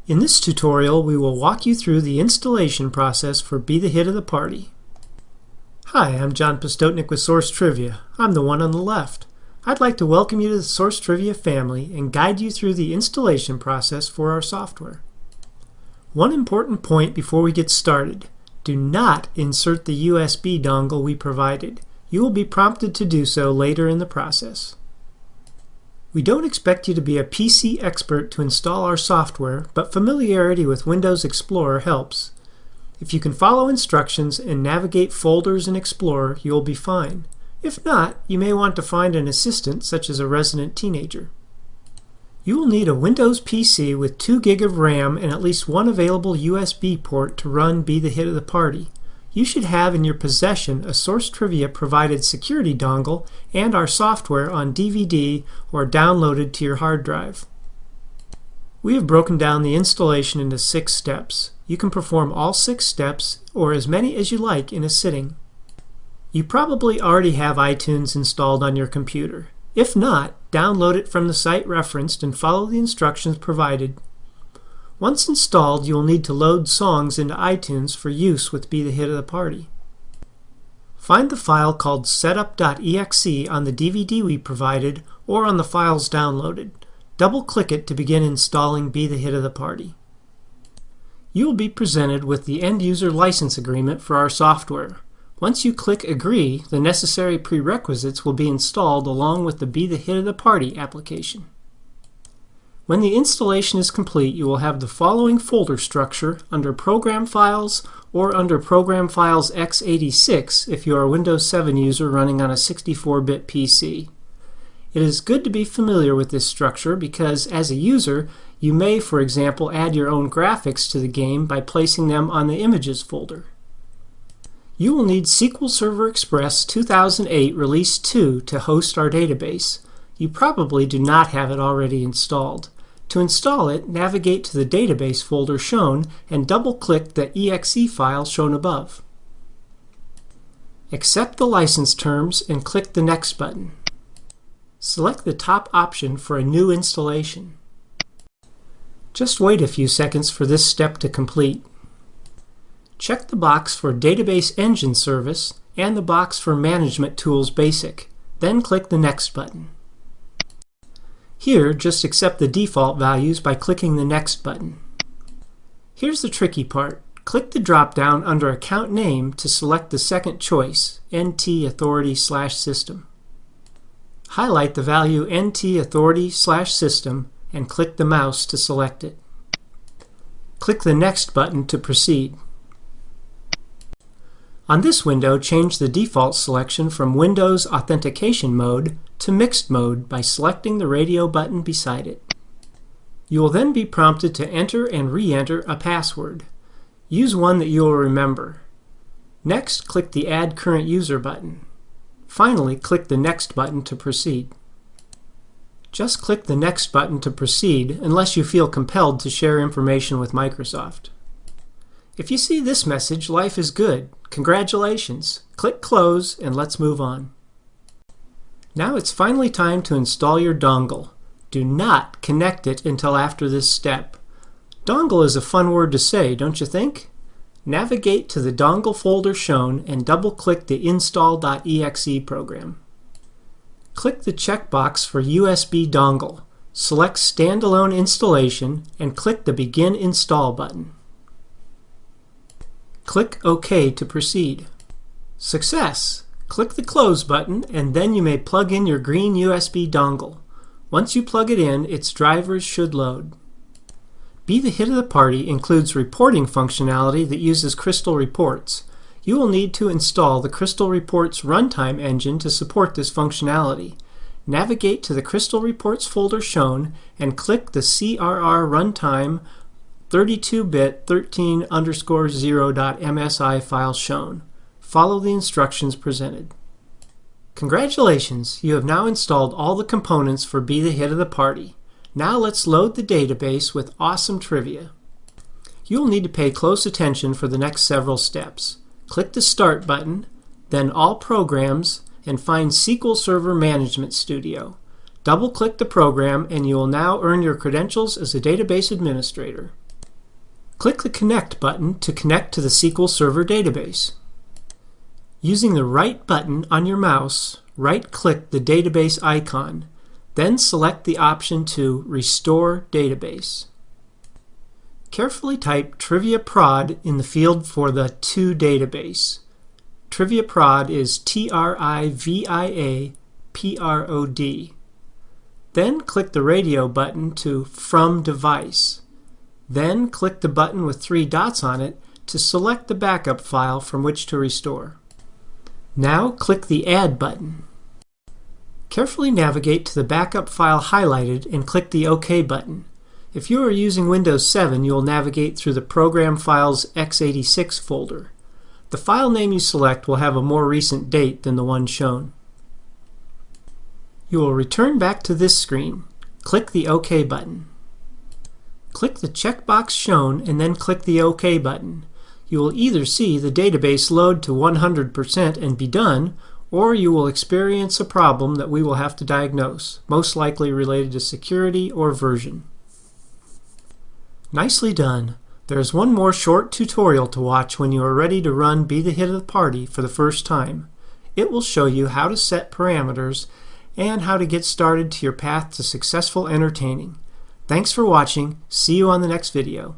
In this tutorial, we will walk you through the installation process for Be the Hit of the Party. Hi, I'm John Postotnik with Source Trivia. I'm the one on the left. I'd like to welcome you to the Source Trivia family and guide you through the installation process for our software. One important point before we get started: do not insert the USB dongle we provided. You will be prompted to do so later in the process. We don't expect you to be a PC expert to install our software, but familiarity with Windows Explorer helps. If you can follow instructions and navigate folders in Explorer, you'll be fine. If not, you may want to find an assistant, such as a resident teenager. You will need a Windows PC with 2 GB of RAM and at least one available USB port to run Be the Hit of the Party. You should have in your possession a Source Trivia provided security dongle and our software on DVD or downloaded to your hard drive. We have broken down the installation into 6 steps. You can perform all 6 steps or as many as you like in a sitting. You probably already have iTunes installed on your computer. If not, download it from the site referenced and follow the instructions provided. Once installed, you will need to load songs into iTunes for use with Be the Hit of the Party. Find the file called setup.exe on the DVD we provided or on the files downloaded. Double-click it to begin installing Be the Hit of the Party. You will be presented with the end-user license agreement for our software. Once you click Agree, the necessary prerequisites will be installed along with the Be the Hit of the Party application. When the installation is complete, you will have the following folder structure under Program Files or under Program Files x86 if you are a Windows 7 user running on a 64-bit PC. It is good to be familiar with this structure because, as a user, you may, for example, add your own graphics to the game by placing them on the Images folder. You will need SQL Server Express 2008 Release 2 to host our database. You probably do not have it already installed. To install it, navigate to the database folder shown and double-click the exe file shown above. Accept the license terms and click the Next button. Select the top option for a new installation. Just wait a few seconds for this step to complete. Check the box for Database Engine Service and the box for Management Tools Basic, then click the Next button. Here, just accept the default values by clicking the Next button. Here's the tricky part. Click the drop-down under Account Name to select the second choice, NT Authority/System. Highlight the value NT Authority/System and click the mouse to select it. Click the Next button to proceed. On this window, change the default selection from Windows Authentication Mode to Mixed Mode by selecting the radio button beside it. You will then be prompted to enter and re-enter a password. Use one that you will remember. Next, click the Add Current User button. Finally, click the Next button to proceed. Just click the Next button to proceed unless you feel compelled to share information with Microsoft. If you see this message, life is good. Congratulations. Click Close and let's move on. Now it's finally time to install your dongle. Do not connect it until after this step. Dongle is a fun word to say, don't you think? Navigate to the dongle folder shown and double-click the install.exe program. Click the checkbox for USB dongle. Select Standalone Installation and click the Begin Install button. Click OK to proceed. Success! Click the Close button and then you may plug in your green USB dongle. Once you plug it in, its drivers should load. Be the Hit of the Party includes reporting functionality that uses Crystal Reports. You will need to install the Crystal Reports runtime engine to support this functionality. Navigate to the Crystal Reports folder shown and click the CRR runtime 32-bit 13_0.msi file shown. Follow the instructions presented. Congratulations! You have now installed all the components for Be the Hit of the Party. Now let's load the database with awesome trivia. You will need to pay close attention for the next several steps. Click the Start button, then All Programs, and find SQL Server Management Studio. Double-click the program and you will now earn your credentials as a database administrator. Click the Connect button to connect to the SQL Server database. Using the right button on your mouse, right-click the database icon, then select the option to Restore Database. Carefully type TriviaProd in the field for the To database. TriviaProd is TRIVIAPROD. Then click the radio button to From Device. Then click the button with 3 dots on it to select the backup file from which to restore. Now click the Add button. Carefully navigate to the backup file highlighted and click the OK button. If you are using Windows 7, you will navigate through the Program Files x86 folder. The file name you select will have a more recent date than the one shown. You will return back to this screen. Click the OK button. Click the checkbox shown and then click the OK button. You will either see the database load to 100% and be done, or you will experience a problem that we will have to diagnose, most likely related to security or version. Nicely done. There is one more short tutorial to watch when you are ready to run Be the Hit of the Party for the first time. It will show you how to set parameters and how to get started to your path to successful entertaining. Thanks for watching. See you on the next video.